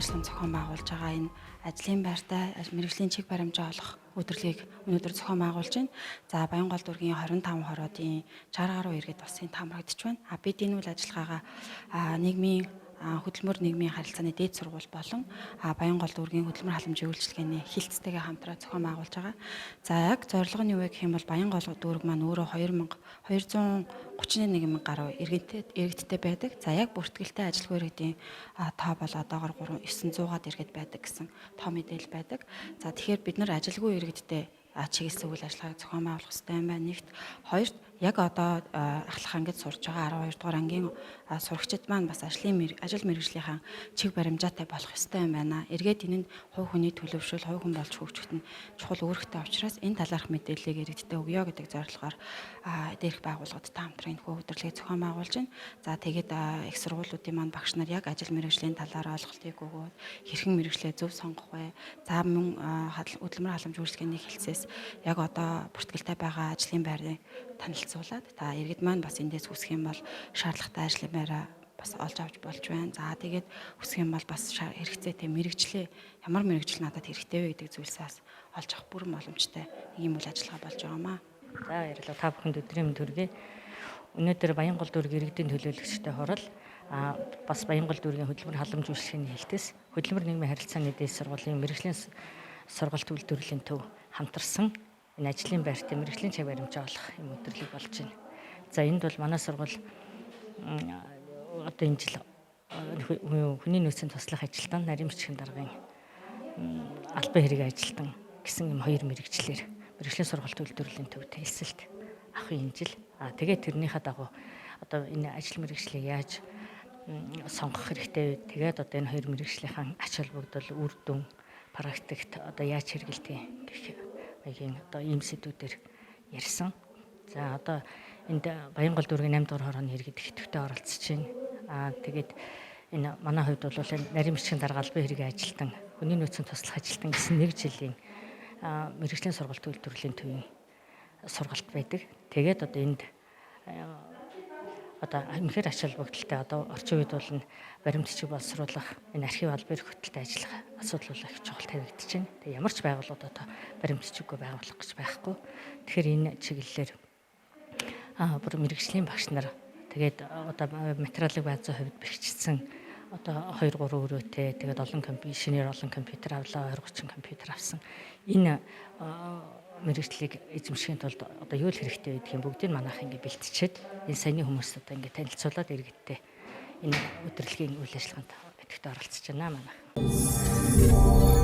ажиллагааны зохион байгуулж байгаа энэ ажлын байртай мэргэжлийн чиг баримжаа олох өдрөлгийг өнөөдөр зохион байгуулж байна. За Баянгол дүүргийн 25 хороодын 60 гаруй иргэд улсын таамрагдж байна. Бид энэ үйл ажиллагаагаа нийгмийн хөдөлмөр нийгмийн харилцааны дээд сургууль болон Баянгол дүүргийн хөдөлмөр халамжийн үйлчилгээний хилцтэйгээ хамтран зохион байгуулж байгаа. За яг зорилго нь юу вэ гэх юм бол Баянгол дүүрэг маань өөрөө 231 мянган гаруй иргэдтэй байдаг. За яг бүртгэлтэй ажилгүй иргэдийн тоо бол одоогоор 900-аад иргэд байдаг гэсэн тоо мэдээлэл байдаг. За тэгэхээр бид нар ажилгүй иргэдтэй чиглэсэн үйл ажиллагааг зохион байгуулах хэрэгтэй юм байна. Нэгт, хоёрт яг одоо ахлах ангид сурж байгаа 12 дугаар ангийн сурагчид маань бас ажил мэргэжлийнхэн чиг баримжаатай болох ёстой юм байна. Эргээд энэ нь хувь хүний төлөвшөл, хувь хүн болж хөгжихэд нь чухал үүрэгтэй учраас энэ талаарх мэдээллийг иргэдтэй өгье гэдэг зорилгоор дээрх байгууллагуудтай хамтран энэ өдрөлгийг зохион байгуулж байна. За тэгээд их сургуулиудын маань багш нар яг ажил мэргэжлийн талаар ойлголтыг өгөөд хэрхэн мэргэжлээ зөв сонгох вэ? За мөн хөдөлмөр халамж үйлчилгээний хэлцээс яг одоо бүртгэлтэй байгаа ажлын байрыг танилцуулаад иргэд маань бас эндээс хүсэх юм бол шаардлагатай ажлын байраа бас олж авч болж байна. За тэгээд хүсэх юм бол бас хэрэгцээтэй мэргэжлээ ямар мэргэжил надад хэрэгтэй вэ гэдэг зүйлсээс олж авах бүрэн боломжтой ийм үйл ажиллагаа болж байгаамаа. За баярлалаа. Та бүхэнд өдрийн мэнд хүргэе. Өнөөдөр Баянгол дүүрэг иргэдийн төлөөлөгчтэй хорол бас Баянгол дүүргийн хөдөлмөр халамж үйлчилгээний хэлтээс хөдөлмөр нийгмийн харилцааны дээд сургуулийн мэргэжлийн сургалт үйлдвэрлэлийн төв хамтарсан энэ ажлын байртай мэргэжлийн чиг баримжаа олох юм өдрөлийг болж байна. За энд бол манай сургууль одоо энэ жил хүний нөөцийн туслах ажилтан нарийн бичгийн даргын албан хэрэг ажилтан гэсэн юм хоёр мэргэжлэр мэргэжлийн сургалт үйлдвэрлэлийн төвд хэлсэлт авахын энэ жил. Тэгээд тэрнийхээ дагуу одоо энэ ажил мэргэжлийг яаж сонгох хэрэгтэй вэ? Тэгээд одоо энэ хоёр мэргэжлийнхэн ач холбогдол, үр дүн, практикт одоо яаж хэрэгэлдэг гэх маягийн одоо ийм сэдвүүдээр ярьсан. За одоо энд Баянгол дүүргийн 8 дугаар хорооны иргэд ихэвчлэн оролцож байна. Тэгээд энэ манай хувьд бол нарийн бичгийн дарга албан хэргийн ажилтан, хүний нөөцийн туслах ажилтан гэсэн 1 жилийн мэргэжлийн сургалт үйлдвэрлэлийн төвийн сургалт байдаг. Тэгээд одоо энд одоо үнэхээр ач холбогдолтой одоо орчин үед бол баримт бичиг боловсруулах, энэ архив албан эрх хөтөлтэй ажиллах асуудал бол их чухал тавигдаж байна. Тэгээ ямар ч байгууллагууд одоо баримт бичиггүй байгуулах гэж байхгүй. Тэгэхээр энэ чиглэлээр бүр мэргэжлийн багш нар тэгээд одоо материалын баазын хувьд бэхжсэн одоо 2 3 өрөөтэй тэгээд шинээр олон компьютер авлаа, 20 30 компьютер авсан. Энэ мэргэжлийг эзэмшихийн тулд одоо юу л хэрэгтэй байдгийг бүгдийг манайх ингэ бэлтжихэд энэ саяны хүмүүст одоо ингэ танилцуулаад иргэдтэй энэ өдрөлгийн үйл ажиллагаанд идэвхтэй оролцож байна манайх.